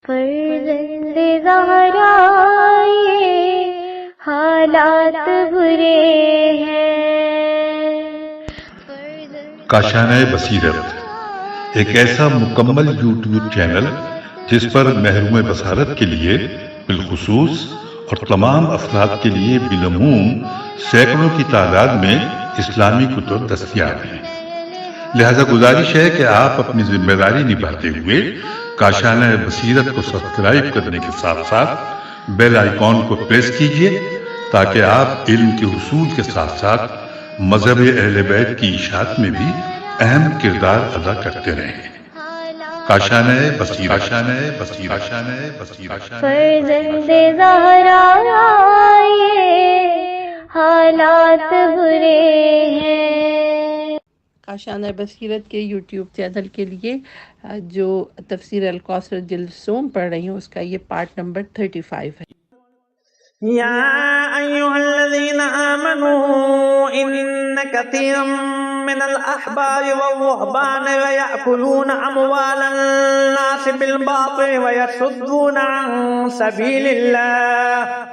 فرزند زہرا یہ حالات برے ہیں۔ کاشانہ بصیرت ایک ایسا مکمل یوٹیوب چینل جس پر محروم بصارت کے لیے بالخصوص اور تمام افراد کے لیے بالعموم سینکڑوں کی تعداد میں اسلامی کتب دستیاب ہیں۔ لہذا گزارش ہے کہ آپ اپنی ذمہ داری نبھاتے ہوئے کاشانہ بصیرت کو سبسکرائب کرنے کے ساتھ ساتھ بیل آئیکن کو پریس کیجئے تاکہ آپ علم کے حصول کے ساتھ ساتھ مذہب اہل بیت کی اشاعت میں بھی اہم کردار ادا کرتے رہیں۔ کاشانہ بصیرت۔ فرزند زہرا یہ حالات برے ہیں۔ کاشانہ بصیرت کے یوٹیوب چینل کے لیے جو تفسیر الکوثر جلد سوم پڑھ رہی ہوں، اس کا یہ پارٹ نمبر 35 ہے۔ یا ایہا الذین آمنوا ان کثیرا من الاحبار والرہبان لیأکلون اموال الناس بالباطل ویصدون عن سبیل اللہ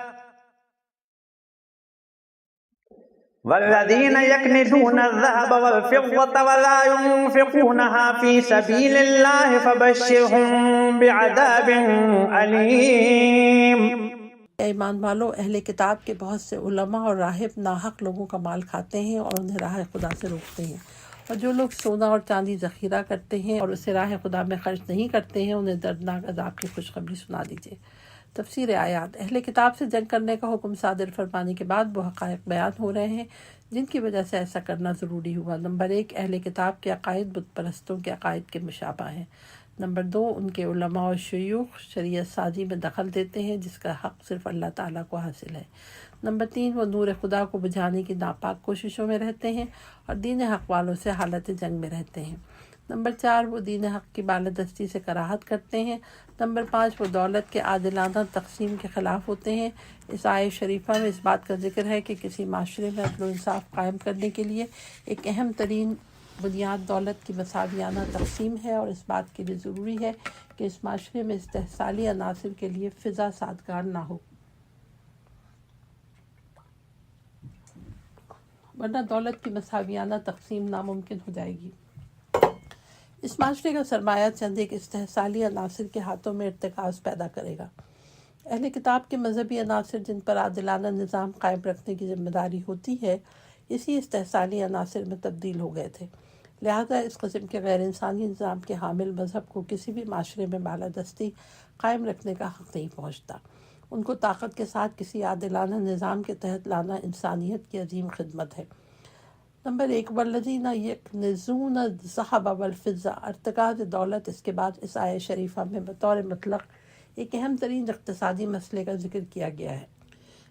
والذین یکنزون الذهب والفضة ولا ينفقونها في سبيل الله فبشرهم بعذاب علیم۔ اے ایمان والو، اہل کتاب کے بہت سے علماء اور راہب ناحق لوگوں کا مال کھاتے ہیں اور انہیں راہ خدا سے روکتے ہیں، اور جو لوگ سونا اور چاندی ذخیرہ کرتے ہیں اور اسے راہ خدا میں خرچ نہیں کرتے ہیں، انہیں دردناک عذاب کی خوشخبری سنا دیجیے۔ تفسیر آیات۔ اہل کتاب سے جنگ کرنے کا حکم صادر فرمانے کے بعد وہ حقائق بیان ہو رہے ہیں جن کی وجہ سے ایسا کرنا ضروری ہوا۔ نمبر 1، اہل کتاب کے عقائد بت پرستوں کے عقائد کے مشابہ ہیں۔ نمبر 2، ان کے علماء اور شیوخ شریعت سازی میں دخل دیتے ہیں جس کا حق صرف اللہ تعالیٰ کو حاصل ہے۔ نمبر 3، وہ نور خدا کو بجھانے کی ناپاک کوششوں میں رہتے ہیں اور دین حق والوں سے حالت جنگ میں رہتے ہیں۔ نمبر 4، وہ دین حق کی بالادستی سے کراہت کرتے ہیں۔ نمبر 5، وہ دولت کے عادلانہ تقسیم کے خلاف ہوتے ہیں۔ اس آیت شریفہ میں اس بات کا ذکر ہے کہ کسی معاشرے میں عدل و انصاف قائم کرنے کے لیے ایک اہم ترین بنیاد دولت کی مساویانہ تقسیم ہے، اور اس بات کے لیے ضروری ہے کہ اس معاشرے میں استحصالی عناصر کے لیے فضا سازگار نہ ہو، ورنہ دولت کی مساویانہ تقسیم ناممکن ہو جائے گی۔ اس معاشرے کا سرمایہ چند ایک استحصالی عناصر کے ہاتھوں میں ارتکاز پیدا کرے گا۔ اہل کتاب کے مذہبی عناصر جن پر عادلانہ نظام قائم رکھنے کی ذمہ داری ہوتی ہے، اسی استحصالی عناصر میں تبدیل ہو گئے تھے۔ لہذا اس قسم کے غیر انسانی نظام کے حامل مذہب کو کسی بھی معاشرے میں بالادستی قائم رکھنے کا حق نہیں پہنچتا۔ ان کو طاقت کے ساتھ کسی عادلانہ نظام کے تحت لانا انسانیت کی عظیم خدمت ہے۔ نمبر 1، والذین یکنزون الذھب والفضہ۔ ارتکاز دولت، اس کے بعد اس آیت شریفہ میں بطور مطلق ایک اہم ترین اقتصادی مسئلے کا ذکر کیا گیا ہے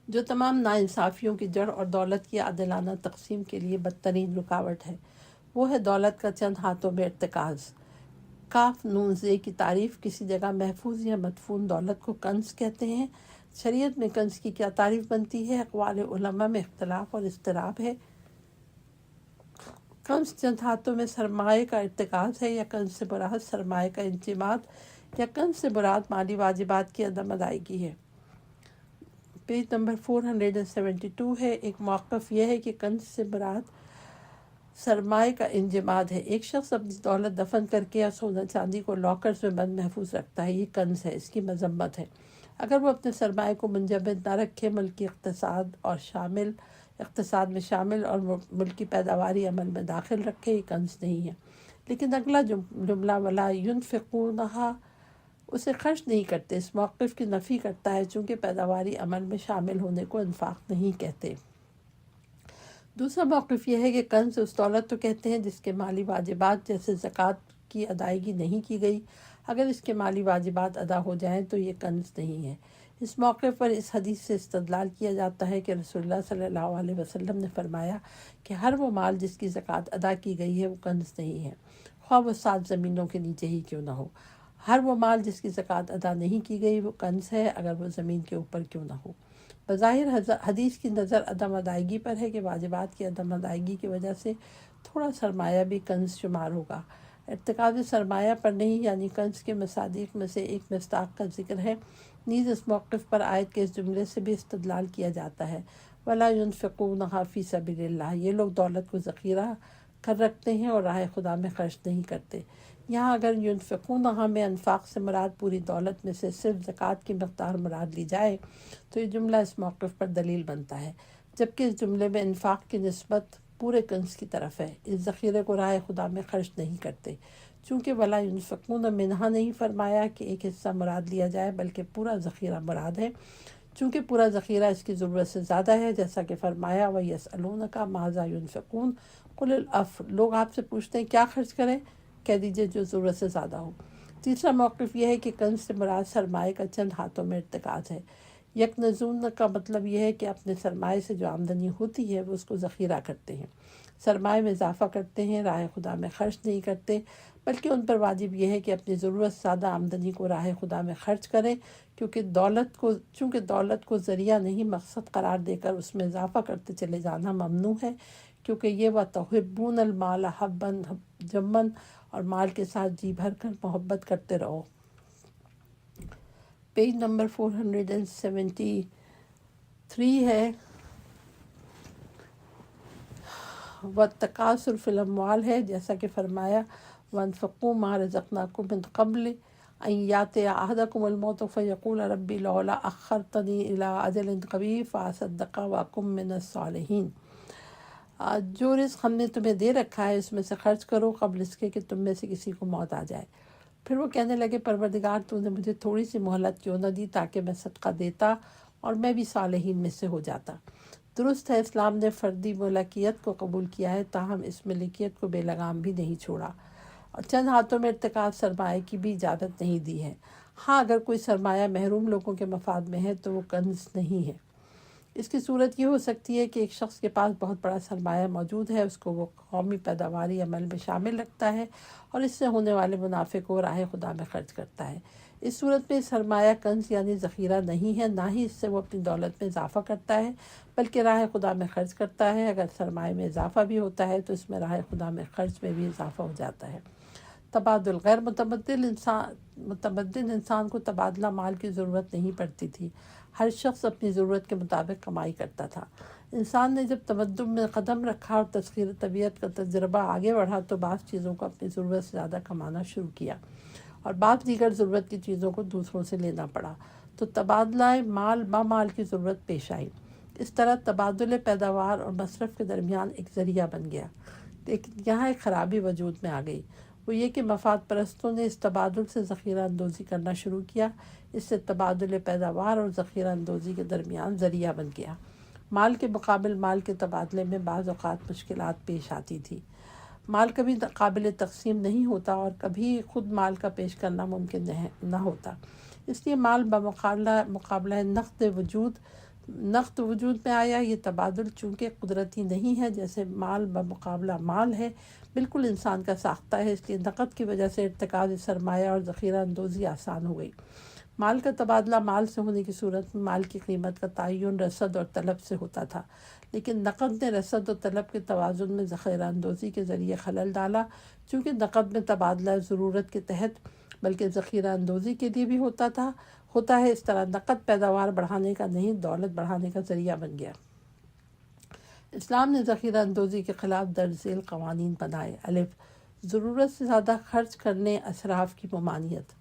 جو تمام ناانصافیوں کی جڑ اور دولت کی عادلانہ تقسیم کے لیے بدترین رکاوٹ ہے۔ وہ ہے دولت کا چند ہاتھوں میں ارتکاز۔ کاف نون زے کی تعریف کسی جگہ محفوظ یا مدفون دولت کو کنز کہتے ہیں۔ شریعت میں کنز کی کیا تعریف بنتی ہے؟ اقوال علماء میں اختلاف اور اضطراب ہے۔ کنز چند ہاتھوں میں سرمایہ کا ارتکاز ہے، یا کنز سے مراد سرمایہ کا انجماد، یا کنز سے مراد مالی واجبات کی عدم ادائیگی ہے۔ پیج نمبر 472 ہے۔ ایک موقف یہ ہے کہ کنز سے مراد سرمایہ کا انجماد ہے۔ ایک شخص اپنی دولت دفن کر کے یا سونا چاندی کو لاکرز میں بند محفوظ رکھتا ہے، یہ کنز ہے، اس کی مذمت ہے۔ اگر وہ اپنے سرمایہ کو منجمد نہ رکھے، ملکی اقتصاد میں شامل اور ملکی پیداواری عمل میں داخل رکھے، یہ کنز نہیں ہے۔ لیکن اگلا جملہ ولا ينفقونها، اسے خرچ نہیں کرتے، اس موقف کی نفی کرتا ہے چونکہ پیداواری عمل میں شامل ہونے کو انفاق نہیں کہتے۔ دوسرا موقف یہ ہے کہ کنز اس دولت تو کہتے ہیں جس کے مالی واجبات جیسے زکوٰۃ کی ادائیگی نہیں کی گئی۔ اگر اس کے مالی واجبات ادا ہو جائیں تو یہ کنز نہیں ہے۔ اس موقع پر اس حدیث سے استدلال کیا جاتا ہے کہ رسول اللہ صلی اللہ علیہ وسلم نے فرمایا کہ ہر وہ مال جس کی زکوٰۃ ادا کی گئی ہے وہ کنز نہیں ہے، خواہ وہ 7 زمینوں کے نیچے ہی کیوں نہ ہو۔ ہر وہ مال جس کی زکوٰۃ ادا نہیں کی گئی وہ کنز ہے، اگر وہ زمین کے اوپر کیوں نہ ہو۔ بظاہر حدیث کی نظر عدم ادائیگی پر ہے کہ واجبات کی عدم ادائیگی کی وجہ سے تھوڑا سرمایہ بھی کنز شمار ہوگا۔ ارتکاز سرمایہ پر نہیں یعنی کنز کے مصادیق میں سے ایک مصداق کا ذکر ہے۔ نیز اس موقف پر آیت کے اس جملے سے بھی استدلال کیا جاتا ہے وَلَا يُنْفِقُونَهَا فِي سَبِيلِ اللَّهِ، یہ لوگ دولت کو ذخیرہ کر رکھتے ہیں اور راہ خدا میں خرچ نہیں کرتے۔ یہاں اگر ينفقونها میں انفاق سے مراد پوری دولت میں سے صرف زکوٰۃ کی مقدار مراد لی جائے تو یہ جملہ اس موقف پر دلیل بنتا ہے، جبکہ اس جملے میں انفاق کی نسبت پورے کنز کی طرف ہے۔ اس ذخیرے کو راہ خدا میں خرچ نہیں کرتے، چونکہ وَلَا يُنْفِقُونَ منہا نہیں فرمایا کہ ایک حصہ مراد لیا جائے بلکہ پورا ذخیرہ مراد ہے، چونکہ پورا ذخیرہ اس کی ضرورت سے زیادہ ہے، جیسا کہ فرمایا وَيَسْأَلُونَكَ مَاذَا يُنْفِقُونَ قُلِ الْعَفْوَ، لوگ آپ سے پوچھتے ہیں کیا خرچ کریں، کہہ دیجئے جو ضرورت سے زیادہ ہو۔ تیسرا موقف یہ ہے کہ کنز سے مراد سرمایہ کا چند ہاتھوں میں ارتکاز ہے۔ یکنزون کا مطلب یہ ہے کہ اپنے سرمایہ سے جو آمدنی ہوتی ہے وہ اس کو ذخیرہ کرتے ہیں، سرمایہ میں اضافہ کرتے ہیں، راہ خدا میں خرچ نہیں کرتے، بلکہ ان پر واجب یہ ہے کہ اپنی ضرورت سے زیادہ آمدنی کو راہ خدا میں خرچ کریں، چونکہ دولت کو ذریعہ نہیں مقصد قرار دے کر اس میں اضافہ کرتے چلے جانا ممنوع ہے، کیونکہ یہ وَتُحِبُّونَ الْمَالَ حُبًّا جَمًّا، اور مال کے ساتھ جی بھر کر محبت کرتے رہو۔ پیج نمبر 473 ہے، وَالتَّكَاثُرُ فِي الْأَمْوَالِ ہے، جیسا کہ فرمایا وَأَنفِقُوا مَا رَزَقْنَاكُم مِّن قَبْلِ أَن يَأْتِيَ أَحَدَكُمُ الْمَوْتُ فَيَقُولَ رَبِّ لَوْلَا أَخَّرْتَنِي إِلَىٰ أَجَلٍ قَرِيبٍ فَأَصَدَّقَ وَأَكُن مِّنَ الصَّالِحِينَ۔ جو رزق ہم نے تمہیں دے رکھا ہے اس میں سے خرچ کرو قبل اس کے کہ تم میں سے کسی کو موت آ جائے۔ پھر وہ کہنے لگے پروردگار تو نے مجھے تھوڑی سی مہلت کیوں نہ دی تاکہ میں صدقہ دیتا اور میں بھی صالحین میں سے ہو جاتا۔ درست ہے اسلام نے فردی ملکیت کو قبول کیا ہے، تاہم اس ملکیت کو بے لگام بھی نہیں چھوڑا، اور چند ہاتھوں میں ارتکاز سرمایہ کی بھی اجازت نہیں دی ہے۔ ہاں اگر کوئی سرمایہ محروم لوگوں کے مفاد میں ہے تو وہ کنز نہیں ہے۔ اس کی صورت یہ ہو سکتی ہے کہ ایک شخص کے پاس بہت بڑا سرمایہ موجود ہے، اس کو وہ قومی پیداواری عمل میں شامل رکھتا ہے اور اس سے ہونے والے منافع کو راہ خدا میں خرچ کرتا ہے۔ اس صورت میں سرمایہ کنز یعنی ذخیرہ نہیں ہے، نہ ہی اس سے وہ اپنی دولت میں اضافہ کرتا ہے بلکہ راہ خدا میں خرچ کرتا ہے۔ اگر سرمایہ میں اضافہ بھی ہوتا ہے تو اس میں راہ خدا میں خرچ میں بھی اضافہ ہو جاتا ہے۔ تبادل، غیر متمدن انسان کو تبادلہ مال کی ضرورت نہیں پڑتی تھی، ہر شخص اپنی ضرورت کے مطابق کمائی کرتا تھا۔ انسان نے جب تمدن میں قدم رکھا اور تسخیر طبیعت کا تجربہ آگے بڑھا تو بعض چیزوں کو اپنی ضرورت سے زیادہ کمانا شروع کیا اور بعض دیگر ضرورت کی چیزوں کو دوسروں سے لینا پڑا، تو تبادلہ مال بمال کی ضرورت پیش آئی۔ اس طرح تبادل پیداوار اور مصرف کے درمیان ایک ذریعہ بن گیا، لیکن یہاں ایک خرابی وجود میں آ گئی، وہ یہ کہ مفاد پرستوں نے اس تبادل سے ذخیرہ اندوزی کرنا شروع کیا، اس سے تبادل پیداوار اور ذخیرہ اندوزی کے درمیان ذریعہ بن گیا۔ مال کے مقابل مال کے تبادلے میں بعض اوقات مشکلات پیش آتی تھی۔ مال کبھی قابل تقسیم نہیں ہوتا اور کبھی خود مال کا پیش کرنا ممکن نہ ہوتا، اس لیے مال بمقابلہ نقد وجود میں آیا۔ یہ تبادل چونکہ قدرتی نہیں ہے، جیسے مال بمقابلہ مال ہے، بالکل انسان کا ساختہ ہے، اس لیے نقد کی وجہ سے ارتکاز سرمایہ اور ذخیرہ اندوزی آسان ہو گئی۔ مال کا تبادلہ مال سے ہونے کی صورت میں مال کی قیمت کا تعین رصد اور طلب سے ہوتا تھا، لیکن نقد نے رصد اور طلب کے توازن میں ذخیرہ اندوزی کے ذریعے خلل ڈالا، چونکہ نقد میں تبادلہ ضرورت کے تحت بلکہ ذخیرہ اندوزی کے لیے بھی ہوتا ہے۔ اس طرح نقد پیداوار بڑھانے کا نہیں دولت بڑھانے کا ذریعہ بن گیا۔ اسلام نے ذخیرہ اندوزی کے خلاف درج ذیل قوانین بنائے۔ الف، ضرورت سے زیادہ خرچ کرنے اسراف کی ممانعت،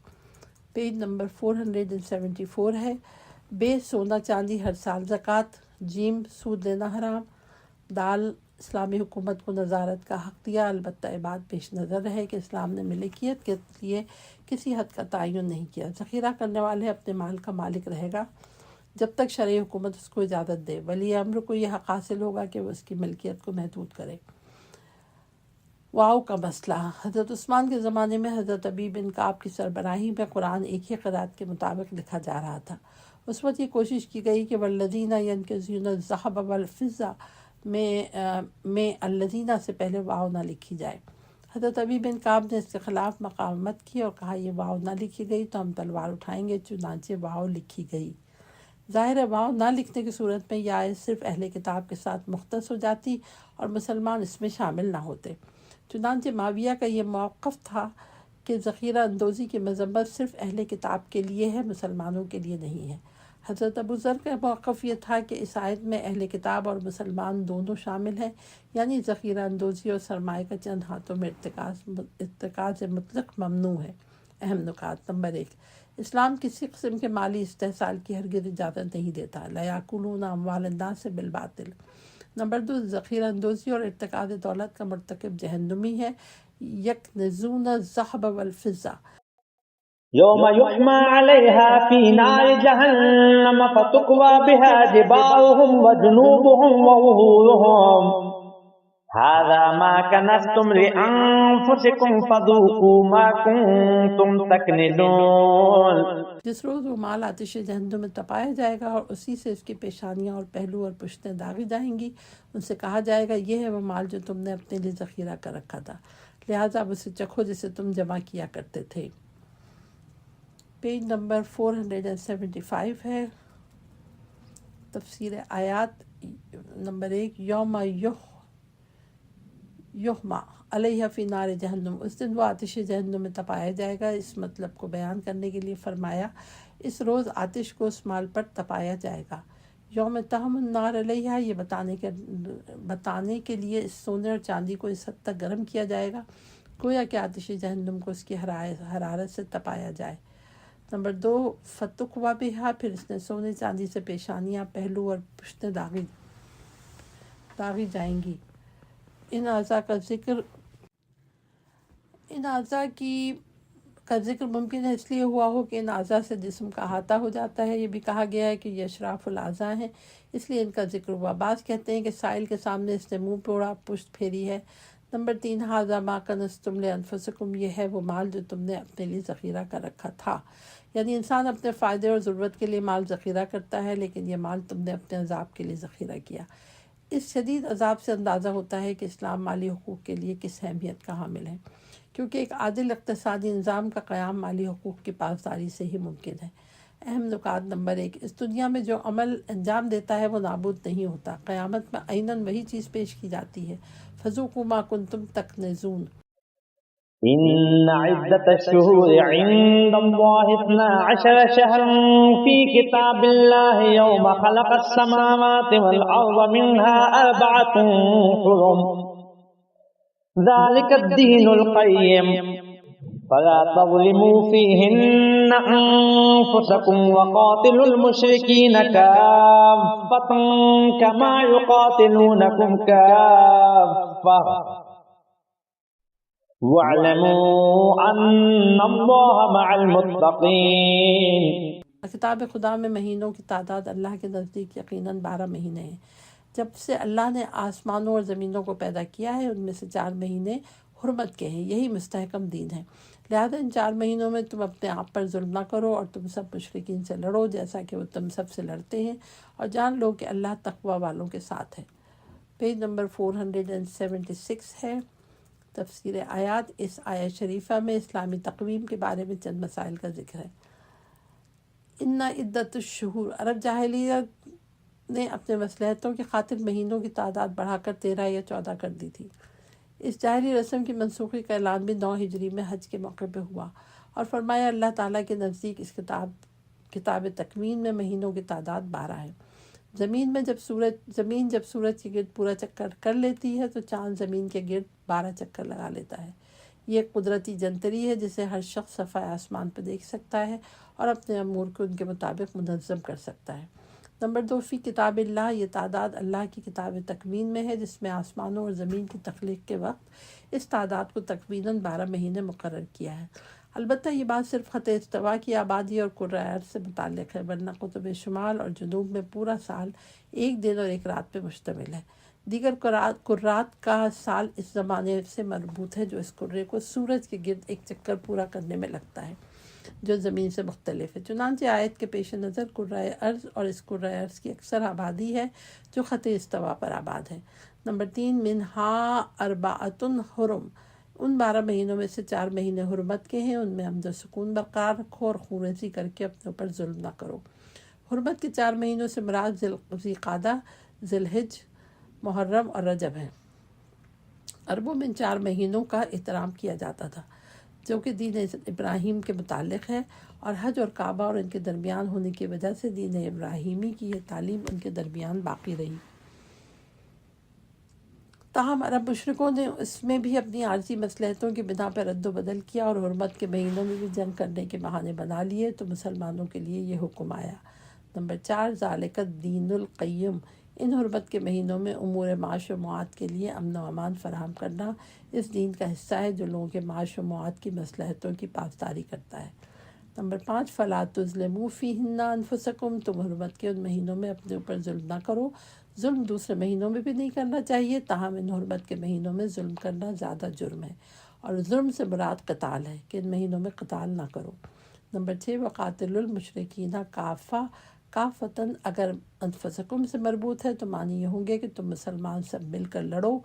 پیج نمبر 474 ہے۔ بے، سونا چاندی ہر سال زکوٰۃ۔ جیم، سود لینا حرام۔ دال، اسلامی حکومت کو نظارت کا حق دیا، البتہ یہ بات پیش نظر رہے کہ اسلام نے ملکیت کے لیے کسی حد کا تعین نہیں کیا۔ ذخیرہ کرنے والے اپنے مال کا مالک رہے گا جب تک شرعی حکومت اس کو اجازت دے، ولی امر کو یہ حق حاصل ہوگا کہ وہ اس کی ملکیت کو محدود کرے۔ واؤ کا مسئلہ، حضرت عثمان کے زمانے میں حضرت ابی بن کعب کی سربراہی میں قرآن ایک ہی قرأت کے مطابق لکھا جا رہا تھا۔ اس وقت یہ کوشش کی گئی کہ والذین ینکزون الذھب والفضہ میں الذین سے پہلے واؤ نہ لکھی جائے۔ حضرت ابی بن کعب نے اس کے خلاف مقاومت کی اور کہا یہ واؤ نہ لکھی گئی تو ہم تلوار اٹھائیں گے، چنانچہ واؤ لکھی گئی۔ ظاہر ہے واؤ نہ لکھنے کی صورت میں یہ آیت صرف اہل کتاب کے ساتھ مختص ہو جاتی اور مسلمان اس میں شامل نہ ہوتے۔ چنانچہ معاویہ کا یہ موقف تھا کہ ذخیرہ اندوزی کی مذمت صرف اہل کتاب کے لیے ہے، مسلمانوں کے لیے نہیں ہے۔ حضرت ابو ذر کا موقف یہ تھا کہ اس آیت میں اہل کتاب اور مسلمان دونوں شامل ہیں، یعنی ذخیرہ اندوزی اور سرمایہ کا چند ہاتھوں میں ارتکاز مطلق ممنوع ہے۔ اہم نکات: نمبر 1، اسلام کسی قسم کے مالی استحصال کی ہرگز اجازت نہیں دیتا، لا یاکلون اموال الناس بالباطل۔ نمبر 2، ذخیرہ اندوزی اور ارتکاز دولت کا مرتکب جہنمی ہے، یکنزون الذهب والفضہ۔ يوم يحمى عليها في نار جهنم فتكوى بها جباههم وجنوبهم وظهورهم هذا ما كنزتم لأنفسكم فذوقوا ما كنتم تكنزون۔ جس روز وہ مال آتش جہنم میں تپایا جائے گا اور اسی سے اس کی پیشانیاں اور پہلو اور پشتیں داغی جائیں گی، ان سے کہا جائے گا یہ ہے وہ مال جو تم نے اپنے لیے ذخیرہ کر رکھا تھا، لہٰذا اب اسے چکھو جسے تم جمع کیا کرتے تھے۔ پیج نمبر 475 ہے۔ تفسیر آیات: نمبر 1، یوم یحمى علیہ فی نار جہنم، اس دن وہ آتش جہنم میں تپایا جائے گا۔ اس مطلب کو بیان کرنے کے لیے فرمایا اس روز آتش کو اس مال پر تپایا جائے گا۔ یوم تحم النار علیہ، یہ بتانے کے لیے اس سونے اور چاندی کو اس حد تک گرم کیا جائے گا گویا کہ آتش جہنم کو اس کی حرارت سے تپایا جائے۔ نمبر 2، فتکوی بہا، پھر اس نے سونے چاندی سے پیشانیاں، پہلو اور پشتیں داغی جائیں گی۔ ان اعضاء کا ذکر ممکن ہے اس لیے ہوا ہو کہ ان اعضاء سے جسم کا احاطہ ہو جاتا ہے۔ یہ بھی کہا گیا ہے کہ یہ اشراف الاعضاء ہیں، اس لیے ان کا ذکر ہوا۔ بعض کہتے ہیں کہ سائل کے سامنے اس نے منہ پوڑا، پشت پھیری ہے۔ نمبر 3، ھذا ما کنزتم لانفسکم، یہ ہے وہ مال جو تم نے اپنے لیے ذخیرہ کر رکھا تھا۔ یعنی انسان اپنے فائدے اور ضرورت کے لیے مال ذخیرہ کرتا ہے، لیکن یہ مال تم نے اپنے عذاب کے لیے ذخیرہ کیا۔ اس شدید عذاب سے اندازہ ہوتا ہے کہ اسلام مالی حقوق کے لیے کس اہمیت کا حامل ہے، کیونکہ ایک عادل اقتصادی نظام کا قیام مالی حقوق کی پاسداری سے ہی ممکن ہے۔ اہم نکات: نمبر 1، اس دنیا میں جو عمل انجام دیتا ہے وہ نابود نہیں ہوتا، قیامت میں عیناً وہی چیز پیش کی جاتی ہے، فذوقوا ما کنتم تکنزون۔ إن عدة الشهور عند الله 12 شهرا في كتاب الله يوم خلق السماوات والأرض منها 4 حرم ذلك الدين القيم فلا تظلموا فيهن أنفسكم وقاتلوا المشركين كافة كما يقاتلونكم كافة وَاعْلَمُوا أَنَّ اللَّهَ مَعَ الْمُتَّقِينَ۔ کتاب خدا میں مہینوں کی تعداد اللہ کے نزدیک یقیناً 12 مہینے ہیں۔ جب سے اللہ نے آسمانوں اور زمینوں کو پیدا کیا ہے ان میں سے 4 مہینے حرمت کے ہیں، یہی مستحکم دین ہے۔ لہذا ان 4 مہینوں میں تم اپنے آپ پر ظلم نہ کرو اور تم سب مشرکین سے لڑو جیسا کہ وہ تم سب سے لڑتے ہیں، اور جان لو کہ اللہ تقوی والوں کے ساتھ ہے۔ پیج نمبر 476 ہے۔ تفسیر آیات: اس آیت شریفہ میں اسلامی تقویم کے بارے میں چند مسائل کا ذکر ہے۔ ان عدت الشہور، عرب جاہلیت نے اپنے مصلحتوں کی خاطر مہینوں کی تعداد بڑھا کر 13 یا 14 کر دی تھی۔ اس جاہلی رسم کی منسوخی کا اعلان بھی 9 ہجری میں حج کے موقع پہ ہوا، اور فرمایا اللہ تعالیٰ کے نزدیک اس کتاب تکوین میں مہینوں کی تعداد 12 ہے۔ زمین جب سورج کے گرد پورا چکر کر لیتی ہے تو چاند زمین کے گرد 12 چکر لگا لیتا ہے۔ یہ ایک قدرتی جنتری ہے جسے ہر شخص صفحہ آسمان پہ دیکھ سکتا ہے اور اپنے امور کو ان کے مطابق منظم کر سکتا ہے۔ نمبر 2، فی کتاب اللہ، یہ تعداد اللہ کی کتاب تکوین میں ہے جس میں آسمانوں اور زمین کی تخلیق کے وقت اس تعداد کو تقریباً 12 مہینے مقرر کیا ہے۔ البتہ یہ بات صرف خط استوا کی آبادی اور کرۂ ارض سے متعلق ہے، ورنہ قطب شمال اور جنوب میں پورا سال 1 دن اور 1 رات پہ مشتمل ہے۔ دیگر کرات کا سال اس زمانے سے مربوط ہے جو اس کرے کو سورج کے گرد ایک چکر پورا کرنے میں لگتا ہے، جو زمین سے مختلف ہے۔ چنانچہ آیت کے پیش نظر کرۂ ارض اور اس کرۂ ارض کی اکثر آبادی ہے جو خط استوا پر آباد ہے۔ نمبر 3، منہا 4 حرم، ان 12 مہینوں میں سے 4 مہینے حرمت کے ہیں، ان میں امن و سکون برقرار رکھو اور خونریزی کر کے اپنے اوپر ظلم نہ کرو۔ حرمت کے 4 مہینوں سے مراد ذی القعدہ، ذی الحج، محرم اور رجب ہیں۔ عربوں میں 4 مہینوں کا احترام کیا جاتا تھا جو کہ دین ابراہیم کے متعلق ہے، اور حج اور کعبہ اور ان کے درمیان ہونے کی وجہ سے دین ابراہیمی کی یہ تعلیم ان کے درمیان باقی رہی۔ تاہم عرب مشرکوں نے اس میں بھی اپنی عارضی مصلحتوں کی بنا پر رد و بدل کیا اور حرمت کے مہینوں میں بھی جنگ کرنے کے بہانے بنا لیے، تو مسلمانوں کے لیے یہ حکم آیا۔ نمبر 4، ذالک الدین القیم، ان حرمت کے مہینوں میں امور معاش و معاد کے لیے امن و امان فراہم کرنا اس دین کا حصہ ہے جو لوگوں کے معاش و معاد کی مصلحتوں کی پاسداری کرتا ہے۔ نمبر 5، فلا تظلموا فیہن انفسکم، تم حرمت کے ان مہینوں میں اپنے اوپر ظلم نہ کرو۔ ظلم دوسرے مہینوں میں بھی نہیں کرنا چاہیے، تاہم ان حرمت کے مہینوں میں ظلم کرنا زیادہ جرم ہے، اور ظلم سے مراد قتال ہے کہ ان مہینوں میں قتال نہ کرو۔ نمبر 6، وقاتل المشرکین کافہ، کافتاً اگر انفسکم سے مربوط ہے تو معنی یہ ہوں گے کہ تم مسلمان سب مل کر لڑو،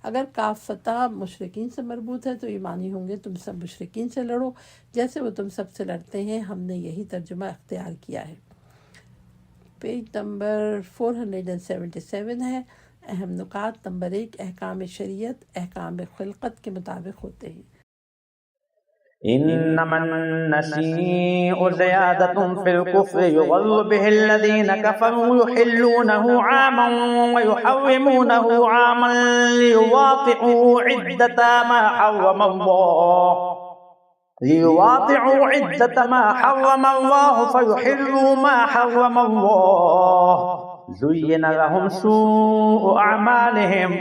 اگر کافتہ مشرکین سے مربوط ہے تو یہ معنی ہوں گے تم سب مشرکین سے لڑو جیسے وہ تم سب سے لڑتے ہیں، ہم نے یہی ترجمہ اختیار کیا ہے۔ پیج نمبر 477 ہے۔ اہم نکات۔ نمبر 1، احکام شریعت احکام خلقت کے مطابق ہوتے ہیں۔ إنما النسيء زيادة في الكفر يضل به الذين كفروا يحلونه عاما ويحرمونه عاما ليواطئوا عدة ما حرم الله فيحلوا ما حرم الله زين لهم سوء أعمالهم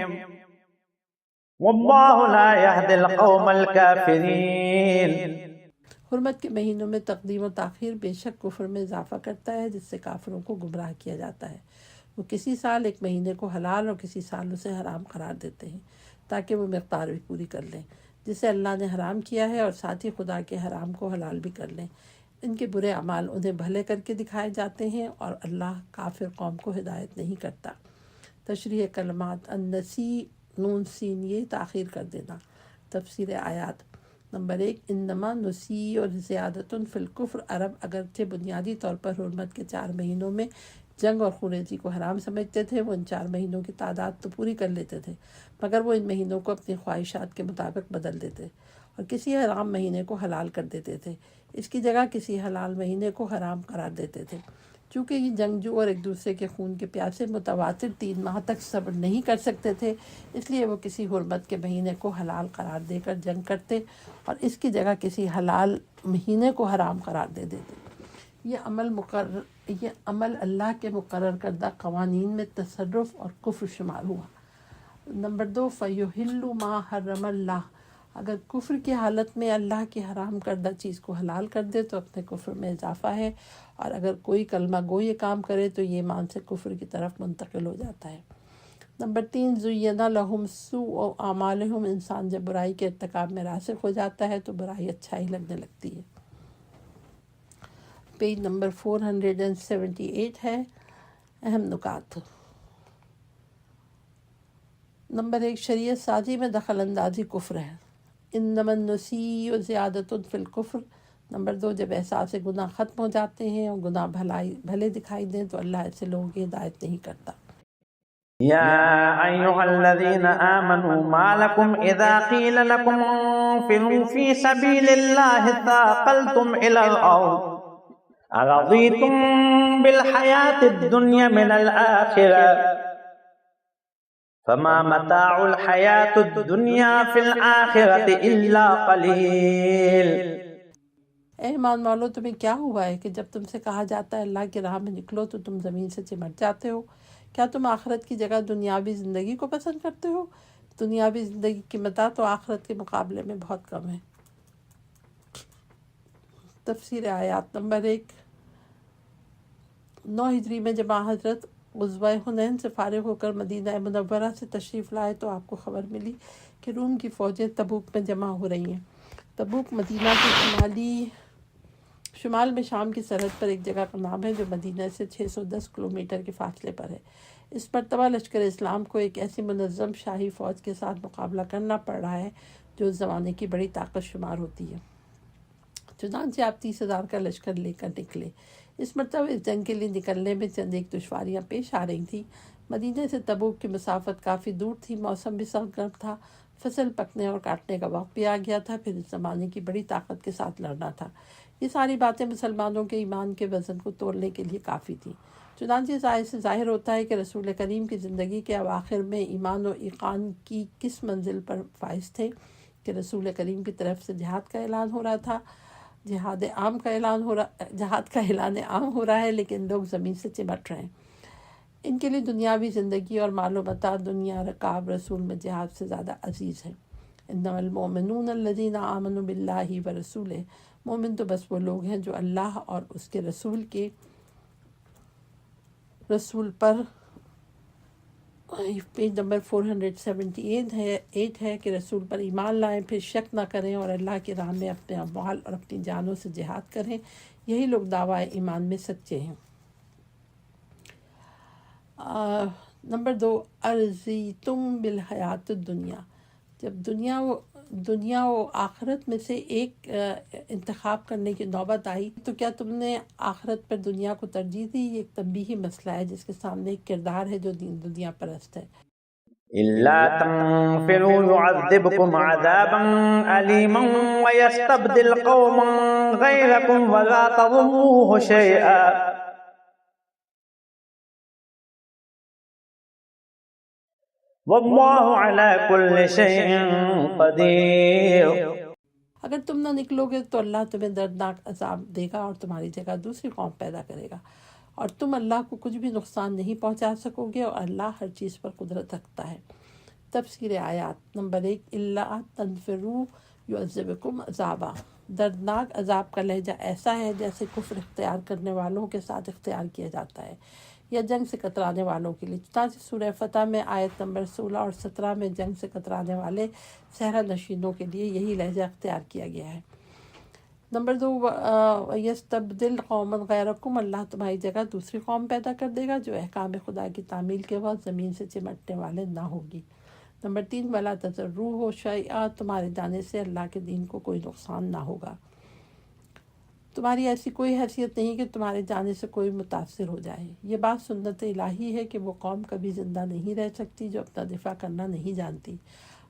واللہ لا يهدي القوم الكافرین۔ حرمت کے مہینوں میں تقدیم و تاخیر بے شک کفر میں اضافہ کرتا ہے جس سے کافروں کو گمراہ کیا جاتا ہے۔ وہ کسی سال ایک مہینے کو حلال اور کسی سال اسے حرام قرار دیتے ہیں تاکہ وہ مقدار بھی پوری کر لیں جسے اللہ نے حرام کیا ہے، اور ساتھ ہی خدا کے حرام کو حلال بھی کر لیں۔ ان کے برے اعمال انہیں بھلے کر کے دکھائے جاتے ہیں، اور اللہ کافر قوم کو ہدایت نہیں کرتا۔ تشریح کلمات۔ النسی، نون سین یہ تاخیر کر دینا۔ تفسیر آیات۔ نمبر 1، انما نسی اور زیادت فی الکفر، عرب اگرچہ بنیادی طور پر حرمت کے 4 مہینوں میں جنگ اور خونریزی کو حرام سمجھتے تھے، وہ ان 4 مہینوں کی تعداد تو پوری کر لیتے تھے، مگر وہ ان مہینوں کو اپنی خواہشات کے مطابق بدل دیتے اور کسی حرام مہینے کو حلال کر دیتے تھے، اس کی جگہ کسی حلال مہینے کو حرام قرار دیتے تھے۔ چونکہ یہ جنگجو اور ایک دوسرے کے خون کے پیاسے متواتر 3 ماہ تک صبر نہیں کر سکتے تھے، اس لیے وہ کسی حرمت کے مہینے کو حلال قرار دے کر جنگ کرتے اور اس کی جگہ کسی حلال مہینے کو حرام قرار دے دیتے۔ یہ عمل اللہ کے مقرر کردہ قوانین میں تصرف اور کفر شمار ہوا۔ نمبر 2، فَيُحِلُّ مَا حَرَّمَ اللَّهُ، اگر کفر کی حالت میں اللہ کی حرام کردہ چیز کو حلال کر دے تو اپنے کفر میں اضافہ ہے، اور اگر کوئی کلمہ گو یہ کام کرے تو یہ ایمان سے کفر کی طرف منتقل ہو جاتا ہے۔ نمبر 3، زُيِّنَ لَهُمْ سُوءُ أَعْمَالِهُمْ، انسان جب برائی کے ارتکاب میں راسخ ہو جاتا ہے تو برائی اچھائی لگنے لگتی ہے۔ پیج نمبر 478 ہے۔ اہم نکات۔ نمبر 1، شریعت سازی میں دخل اندازی کفر ہے۔ انما النسیء زیادۃ فی الکفر۔ نمبر 2، جب احساس گناہ ختم ہو جاتے ہیں اور گناہ بھلے دکھائی دیں تو اللہ ایسے لوگوں کی ہدایت نہیں کرتا۔ یا ایھا الذین آمنوا ما لکم اذا قیل لکم انفروا فی سبیل اللہ اثاقلتم الی الارض ارضیتم بالحیاۃ الدنیا من الآخرہ فما متاع الحیاۃ الدنیا فی الآخرۃ الا قلیل۔ اے ایمان والو، تمہیں کیا ہوا ہے کہ جب تم سے کہا جاتا ہے اللہ کی راہ میں نکلو تو تم زمین سے چمٹ جاتے ہو؟ کیا تم آخرت کی جگہ دنیاوی زندگی کو پسند کرتے ہو؟ دنیاوی زندگی کی متاع تو آخرت کے مقابلے میں بہت کم ہے۔ تفسیر آیات۔ نمبر 1، 9 ہجری میں جب حضرت غزوہ حنین سے فارغ ہو کر مدینہ منورہ سے تشریف لائے تو آپ کو خبر ملی کہ روم کی فوجیں تبوک میں جمع ہو رہی ہیں۔ تبوک مدینہ کے شمال میں شام کی سرحد پر ایک جگہ کا نام ہے جو مدینہ سے 610 کلومیٹر کے فاصلے پر ہے۔ اس مرتبہ لشکر اسلام کو ایک ایسی منظم شاہی فوج کے ساتھ مقابلہ کرنا پڑ رہا ہے جو اس زمانے کی بڑی طاقت شمار ہوتی ہے۔ چنانچہ آپ 30,000 کا لشکر لے کر نکلے۔ اس مرتبہ اس جنگ کے لیے نکلنے میں چند ایک دشواریاں پیش آ رہی تھیں۔ مدینہ سے تبوک کی مسافت کافی دور تھی، موسم بھی سخت گرم تھا، فصل پکنے اور کاٹنے کا وقت بھی آ گیا تھا، پھر اس زمانے کی بڑی طاقت کے ساتھ لڑنا تھا۔ یہ ساری باتیں مسلمانوں کے ایمان کے وزن کو تولنے کے لیے کافی تھیں۔ چنانچہ اس آیت سے ظاہر ہوتا ہے کہ رسول کریم کی زندگی کے اواخر میں ایمان و ایقان کی کس منزل پر فائز تھے کہ رسول کریم کی طرف سے جہاد کا اعلان ہو رہا تھا، جہاد کا اعلان عام ہو رہا ہے، لیکن لوگ زمین سے چمٹ رہے ہیں۔ ان کے لیے دنیاوی زندگی اور مال و متاع دنیا رکاب رسول میں جہاد سے زیادہ عزیز ہے۔ انما المؤمنون الذین آمنوا باللہ ورسولہ، مومن تو بس وہ لوگ ہیں جو اللہ اور اس کے رسول پر، پیج نمبر 478 ہے کہ رسول پر ایمان لائیں، پھر شک نہ کریں اور اللہ کی راہ میں اپنے اموال اور اپنی جانوں سے جہاد کریں، یہی لوگ دعوی ایمان میں سچے ہیں۔ نمبر 2، ارضیتم بالحیات الدنیا، جب دنیا و آخرت میں سے ایک انتخاب کرنے کی نوبت آئی تو کیا تم نے آخرت پر دنیا کو ترجیح دی؟ یہ ایک تنبیہی مسئلہ ہے جس کے سامنے ایک کردار ہے جو دنیا پرست ہے۔ إلا تنفروا يعذبكم عذابا أليما ويستبدل قوما غيركم ولا تضروه شيئا والله على كل شيء قدير۔ اگر تم نہ نکلو گے تو اللہ تمہیں دردناک عذاب دے گا اور تمہاری جگہ دوسری قوم پیدا کرے گا، اور تم اللہ کو کچھ بھی نقصان نہیں پہنچا سکو گے، اور اللہ ہر چیز پر قدرت رکھتا ہے۔ تفسیر آیات نمبر 1، الا تنفروا یعذبکم عذابا، دردناک عذاب کا لہجہ ایسا ہے جیسے کفر اختیار کرنے والوں کے ساتھ اختیار کیا جاتا ہے یا جنگ سے کترانے والوں کے لیے۔ چنانچہ سورہ فتح میں آیت نمبر 16 اور 17 میں جنگ سے کترانے والے صحرا نشینوں کے لیے یہی لہجہ اختیار کیا گیا ہے۔ نمبر 2، یستبدل قوما غیرکم، اللہ تمہاری جگہ دوسری قوم پیدا کر دے گا جو احکام خدا کی تعمیل کے وقت زمین سے چمٹنے والے نہ ہوگی۔ نمبر 3، ولا تضروہ شیئا، تمہارے جانے سے اللہ کے دین کو کوئی نقصان نہ ہوگا۔ تمہاری ایسی کوئی حیثیت نہیں کہ تمہارے جانے سے کوئی متاثر ہو جائے۔ یہ بات سنت الہی ہے کہ وہ قوم کبھی زندہ نہیں رہ سکتی جو اپنا دفاع کرنا نہیں جانتی،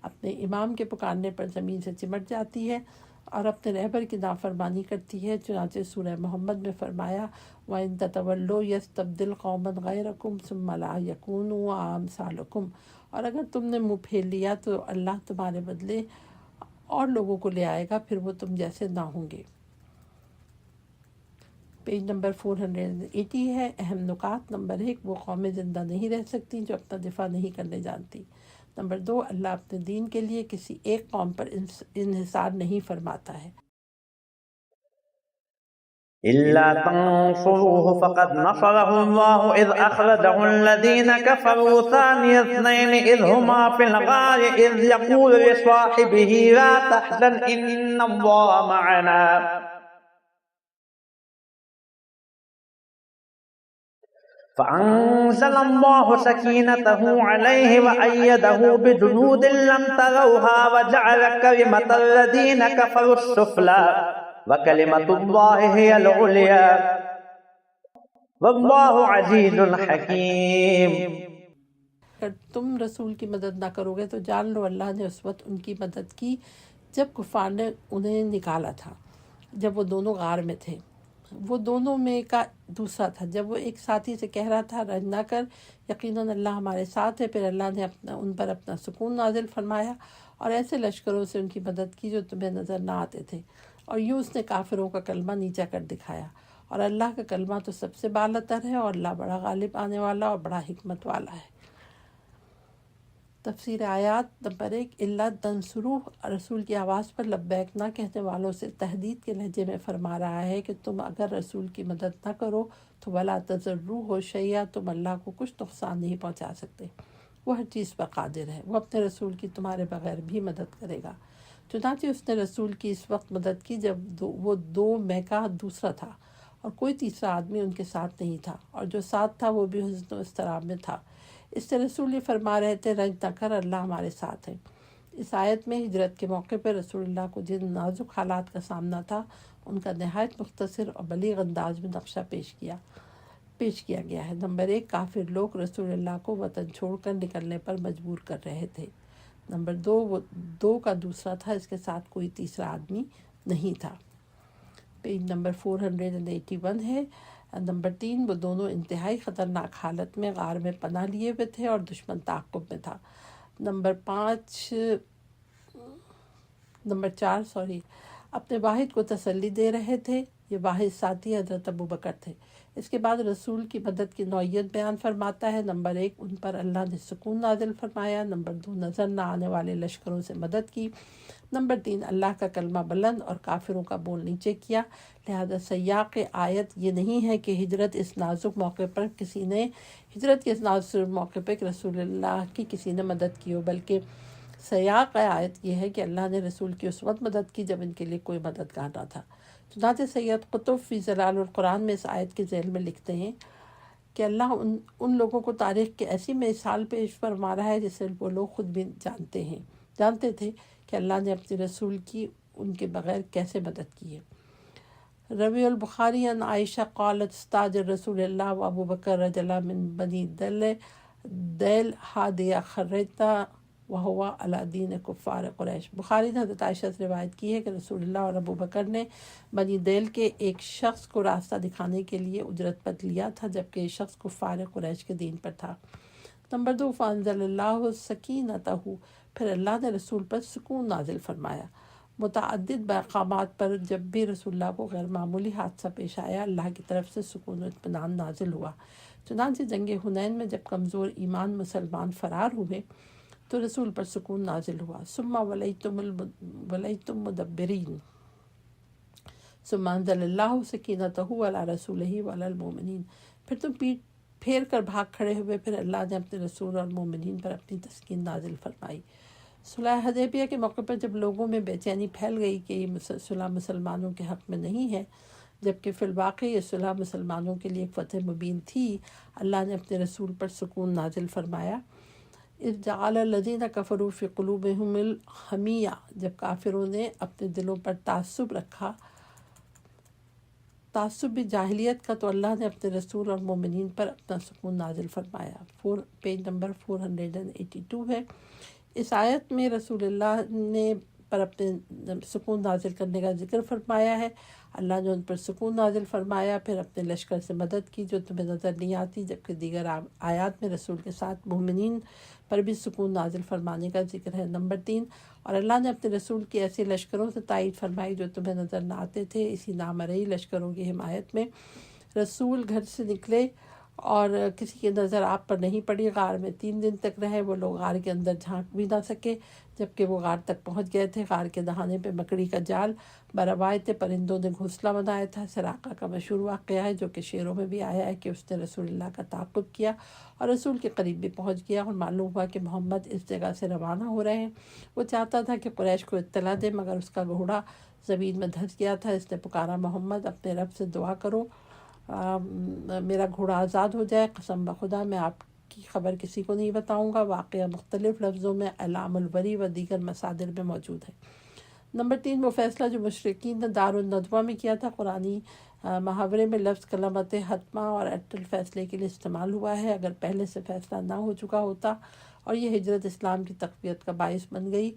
اپنے امام کے پکارنے پر زمین سے چمٹ جاتی ہے اور اپنے رہبر کی نافرمانی کرتی ہے۔ چنانچہ سورہ محمد میں فرمایا، وَإِن تَتَوَلُّوا يَسْتَبْدِلْ قَوْمًا غَيْرَكُمْ ثُمَّ لَا يَكُونُوا أَمْثَالَكُمْ، اور اگر تم نے منہ پھیر لیا تو اللہ تمہارے بدلے اور لوگوں کو لے آئے گا، پھر وہ تم جیسے نہ ہوں گے۔ پیج نمبر 480 ہے۔ اہم نکات نمبر 1، وہ قومیں زندہ نہیں رہ سکتی جو اپنا دفاع نہیں کرنے جانتی۔ نمبر 2، اللہ اپنے دین کے لیے کسی ایک قوم پر انحصار نہیں فرماتا ہے۔ إلا تنصروه فقد نصره الله إذ أخرجه الذين كفروا ثاني اثنين إذ هما في الغار إذ يقول لصاحبه لا تحزن إن الله معنا فأنزل الله سكينته عليه وأيده بجنود لم تروها وجعل كلمة الذين كفروا السفلى وَكَلِمَةُ اللَّهِ هِيَ الْعُلْيَا وَاللَّهُ عَزِيزٌ حَكِيمٌ۔ اگر تم رسول کی مدد نہ کرو گے تو جان لو اللہ نے اس وقت ان کی مدد کی جب کفار نے انہیں نکالا تھا، جب وہ دونوں غار میں تھے۔ وہ دونوں میں کا دوسرا تھا، جب وہ ایک ساتھی سے کہہ رہا تھا رنج نہ کر، یقیناً اللہ ہمارے ساتھ ہے۔ پھر اللہ نے ان پر اپنا سکون نازل فرمایا اور ایسے لشکروں سے ان کی مدد کی جو تمہیں نظر نہ آتے تھے، اور یوں اس نے کافروں کا کلمہ نیچا کر دکھایا، اور اللہ کا کلمہ تو سب سے بالاتر ہے، اور اللہ بڑا غالب آنے والا اور بڑا حکمت والا ہے۔ تفسیر آیات نمبر 1، الا تنصروہ، رسول کی آواز پر لبیک نہ کہنے والوں سے تہدید کے لہجے میں فرما رہا ہے کہ تم اگر رسول کی مدد نہ کرو تو ولا تضروہ شیئا، تم اللہ کو کچھ نقصان نہیں پہنچا سکتے، وہ ہر چیز پر قادر ہے، وہ اپنے رسول کی تمہارے بغیر بھی مدد کرے گا۔ چنانچہ اس نے رسول کی اس وقت مدد کی جب وہ 2 مے کا دوسرا تھا اور کوئی تیسرا آدمی ان کے ساتھ نہیں تھا، اور جو ساتھ تھا وہ بھی حزن و اضطراب میں تھا۔ اس سے رسول یہ فرما رہے تھے رنج نہ کر، اللہ ہمارے ساتھ ہے۔ اس آیت میں ہجرت کے موقع پر رسول اللہ کو جن نازک حالات کا سامنا تھا ان کا نہایت مختصر اور بلیغ انداز میں نقشہ پیش کیا گیا ہے۔ نمبر 1، کافر لوگ رسول اللہ کو وطن چھوڑ کر نکلنے پر مجبور کر رہے تھے۔ نمبر 2 وہ 2 کا دوسرا تھا، اس کے ساتھ کوئی تیسرا آدمی نہیں تھا۔ پیج نمبر 481 ہے۔ نمبر 3 وہ دونوں انتہائی خطرناک حالت میں غار میں پناہ لیے ہوئے تھے اور دشمن تعاقب میں تھا۔ نمبر 4 اپنے واحد کو تسلی دے رہے تھے، یہ واحد ساتھی حضرت ابوبکر تھے۔ اس کے بعد رسول کی مدد کی نوعیت بیان فرماتا ہے۔ نمبر 1 ان پر اللہ نے سکون نازل فرمایا۔ نمبر 2 نظر نہ آنے والے لشکروں سے مدد کی۔ نمبر 3 اللہ کا کلمہ بلند اور کافروں کا بول نیچے کیا۔ لہذا سیاق آیت یہ نہیں ہے کہ ہجرت کے اس نازک موقع پہ رسول اللہ کی کسی نے مدد کی ہو، بلکہ سیاق آیت یہ ہے کہ اللہ نے رسول کی اس وقت مدد کی جب ان کے لیے کوئی مددگار نہ تھا۔ چنانچہ سید قطب فی ظلال القرآن میں اس آیت کے ذیل میں لکھتے ہیں کہ اللہ ان لوگوں کو تاریخ کی ایسی مثال پیش فرما رہا ہے جسے وہ لوگ خود بھی جانتے تھے کہ اللہ نے اپنے رسول کی ان کے بغیر کیسے مدد کی ہے۔ روی البخاری عن عائشہ قالت استاجر رسول اللہ و ابو بکر رجلا من بنی دیل ہادیہ خریتا وہوا علی دین کفار قریش۔ بخاری نے حضرت عائشہ سے روایت کی ہے کہ رسول اللہ اور ابو بکر نے بنی دیل کے ایک شخص کو راستہ دکھانے کے لیے اجرت پر لیا تھا، جبکہ یہ شخص کفار قریش کے دین پر تھا۔ نمبر 2 فانزل اللہ سکینتہ، پھر اللہ نے رسول پر سکون نازل فرمایا۔ متعدد مقامات پر جب بھی رسول اللہ کو غیر معمولی حادثہ پیش آیا، اللہ کی طرف سے سکون و اطمینان نازل ہوا۔ چنانچہ جنگ حنین میں جب کمزور ایمان مسلمان فرار ہوئے تو رسول پر سکون نازل ہوا۔ ثم ولیتم مدبرین ثم انزل اللہ سکینتہ علی رسولہ وعلی المؤمنین، پھر تم پیٹ پھیر کر بھاگ کھڑے ہوئے، پھر اللہ نے اپنے رسول اور مومنین پر اپنی تسکین نازل فرمائی۔ صلح حدیبیہ کے موقع پر جب لوگوں میں بے چینی پھیل گئی کہ یہ صلح مسلمانوں کے حق میں نہیں ہے، جبکہ فی الواقع یہ صلح مسلمانوں کے لیے ایک فتح مبین تھی، اللہ نے اپنے رسول پر سکون نازل فرمایا۔ اذ جعل الذین کفروا فی قلوبہم الحمیہ، جب کافروں نے اپنے دلوں پر تعصب رکھا، تعصب جاہلیت کا، تو اللہ نے اپنے رسول اور مومنین پر اپنا سکون نازل فرمایا۔ پیج نمبر 482 ہے۔ اس آیت میں رسول اللہ نے پر اپنے سکون نازل کرنے کا ذکر فرمایا ہے۔ اللہ نے ان پر سکون نازل فرمایا، پھر اپنے لشکر سے مدد کی جو تمہیں نظر نہیں آتی، جبکہ دیگر آیات میں رسول کے ساتھ مومنین پر بھی سکون نازل فرمانے کا ذکر ہے۔ نمبر 3 اور اللہ نے اپنے رسول کی ایسے لشکروں سے تائید فرمائی جو تمہیں نظر نہ آتے تھے۔ اسی نامرئی لشکروں کی حمایت میں رسول گھر سے نکلے اور کسی کی نظر آپ پر نہیں پڑی، غار میں 3 دن تک رہے۔ وہ لوگ غار کے اندر جھانک بھی نہ سکے جبکہ وہ غار تک پہنچ گئے تھے۔ غار کے دہانے پہ مکڑی کا جال بروایت پرندوں نے گھونسلہ بنایا تھا۔ سراقہ کا مشہور واقعہ ہے جو کہ شعروں میں بھی آیا ہے کہ اس نے رسول اللہ کا تعاقب کیا اور رسول کے قریب بھی پہنچ گیا اور معلوم ہوا کہ محمد اس جگہ سے روانہ ہو رہے ہیں۔ وہ چاہتا تھا کہ قریش کو اطلاع دے، مگر اس کا گھوڑا زمین میں دھنس گیا تھا۔ اس نے پکارا، محمد اپنے رب سے دعا کرو میرا گھوڑا آزاد ہو جائے، قسم بخدا میں آپ کی خبر کسی کو نہیں بتاؤں گا۔ واقعہ مختلف لفظوں میں اعلام البری و دیگر مصادر میں موجود ہے۔ نمبر 3 وہ فیصلہ جو مشرکین نے دار الندوہ میں کیا تھا، قرآنی محاورے میں لفظ کلمت حتمہ اور اٹل فیصلے کے لیے استعمال ہوا ہے۔ اگر پہلے سے فیصلہ نہ ہو چکا ہوتا اور یہ ہجرت اسلام کی تقویت کا باعث بن گئی۔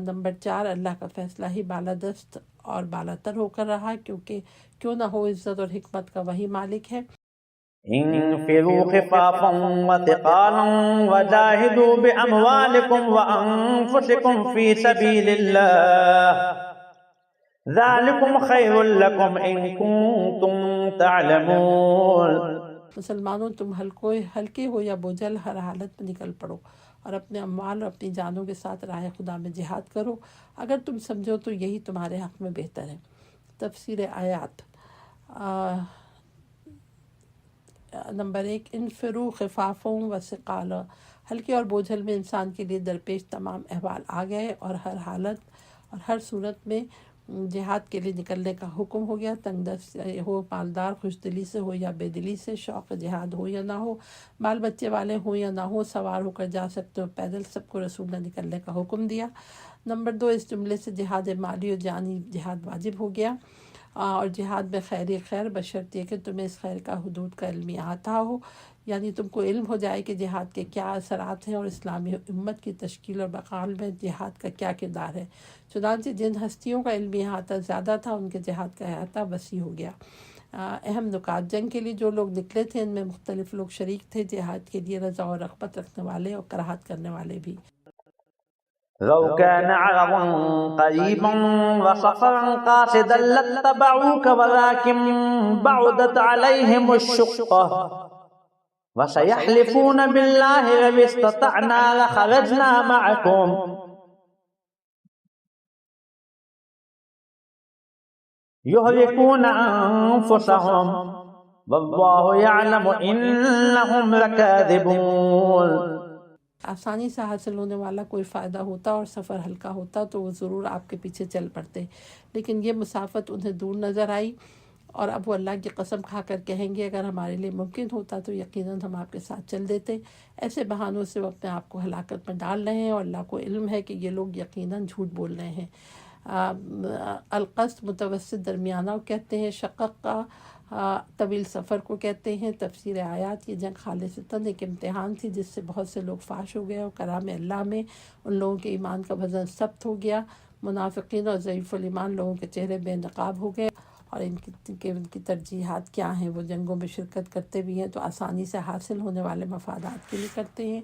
نمبر 4 اللہ کا فیصلہ ہی بالادست اور بالاتر ہو کر رہا، کیونکہ کیوں نہ ہو عزت اور حکمت کا وہی مالک ہے۔ انفروا خفافا وثقالا وجاهدوا بأموالكم وأنفسكم في سبيل الله ذلكم خير لكم إن كنتم تعلمون۔ مسلمانوں تم ہلکے ہو یا بوجھل، ہر حالت میں نکل پڑو اور اپنے اموال اور اپنی جانوں کے ساتھ راہ خدا میں جہاد کرو، اگر تم سمجھو تو یہی تمہارے حق میں بہتر ہے۔ تفسیر آیات۔ نمبر 1 انفروا خفافا وثقالا، ہلکے اور بوجھل میں انسان کے لیے درپیش تمام احوال آ گئے اور ہر حالت اور ہر صورت میں جہاد کے لیے نکلنے کا حکم ہو گیا۔ تنگ دست ہو، مالدار، خوش دلی سے ہو یا بے دلی سے، شوق جہاد ہو یا نہ ہو، بال بچے والے ہوں یا نہ ہو، سوار ہو کر جا سکتے ہو، پیدل، سب کو رسول نے نکلنے کا حکم دیا۔ نمبر 2 اس جملے سے جہاد مالی و جانی جہاد واجب ہو گیا۔ اور جہاد میں خیر ہی خیر بشرط یہ کہ تمہیں اس خیر کا حدود کا علم احاطہ ہو، یعنی تم کو علم ہو جائے کہ جہاد کے کیا اثرات ہیں اور اسلامی امت کی تشکیل اور بقال میں جہاد کا کیا کردار ہے۔ چنانچہ جن ہستیوں کا علمی احاطہ زیادہ تھا ان کے جہاد کا احاطہ وسیع ہو گیا۔ اہم نکات: جنگ کے لیے جو لوگ نکلے تھے ان میں مختلف لوگ شریک تھے، جہاد کے لیے رضا اور رغبت رکھنے والے اور کراہت کرنے والے بھی۔ لو كان عرضا قريبا وسفرا قاصدا لاتبعوك ولكن بعدت عليهم الشقة وسيحلفون بالله لو استطعنا لخرجنا معكم يهلكون أنفسهم والله يعلم إنهم لكاذبون۔ آسانی سے حاصل ہونے والا کوئی فائدہ ہوتا اور سفر ہلکا ہوتا تو وہ ضرور آپ کے پیچھے چل پڑتے، لیکن یہ مسافت انہیں دور نظر آئی اور اب وہ اللہ کی قسم کھا کر کہیں گے اگر ہمارے لیے ممکن ہوتا تو یقیناً ہم آپ کے ساتھ چل دیتے۔ ایسے بہانوں سے وہ اپنے آپ کو ہلاکت میں ڈال رہے ہیں اور اللہ کو علم ہے کہ یہ لوگ یقیناً جھوٹ بول رہے ہیں۔ القصد متوسط درمیانہ کہتے ہیں، شقق کا طویل سفر کو کہتے ہیں۔ تفسیر آیات: یہ جنگ خالصتاً ایک امتحان تھی جس سے بہت سے لوگ فاش ہو گئے اور کلام اللہ میں ان لوگوں کے ایمان کا وزن ثبت ہو گیا۔ منافقین اور ضعیف الایمان لوگوں کے چہرے بے نقاب ہو گئے، اور ان کی ترجیحات کیا ہیں؟ وہ جنگوں میں شرکت کرتے بھی ہیں تو آسانی سے حاصل ہونے والے مفادات کے لیے کرتے ہیں،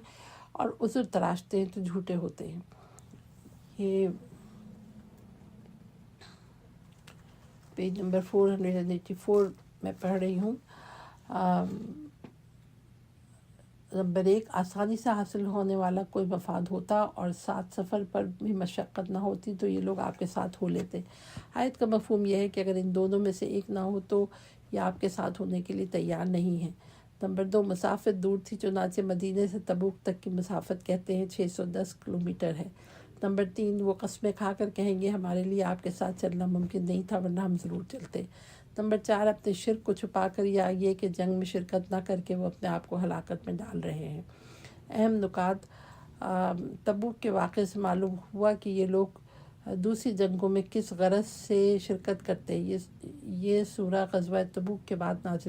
اور عذر تراشتے ہیں تو جھوٹے ہوتے ہیں۔ یہ پیج نمبر 484 میں پڑھ رہی ہوں۔ نمبر 1، آسانی سے حاصل ہونے والا کوئی مفاد ہوتا اور ساتھ سفر پر بھی مشقت نہ ہوتی تو یہ لوگ آپ کے ساتھ ہو لیتے۔ آیت کا مفہوم یہ ہے کہ اگر ان دونوں میں سے ایک نہ ہو تو یہ آپ کے ساتھ ہونے کے لیے تیار نہیں ہیں۔ نمبر 2، مسافت دور تھی، چنانچہ مدینے سے تبوک تک کی مسافت کہتے ہیں 610 کلومیٹر ہے۔ نمبر 3، وہ قسمیں کھا کر کہیں گے ہمارے لیے آپ کے ساتھ چلنا ممکن نہیں تھا ورنہ ہم ضرور چلتے۔ نمبر 4، اپنے شرک کو چھپا کر یا یہ کہ جنگ میں شرکت نہ کر کے وہ اپنے آپ کو ہلاکت میں ڈال رہے ہیں۔ اہم نکات: تبوک کے واقعے سے معلوم ہوا کہ یہ لوگ دوسری جنگوں میں کس غرض سے شرکت کرتے۔ یہ سورہ غزوہ تبوک کے بعد نازل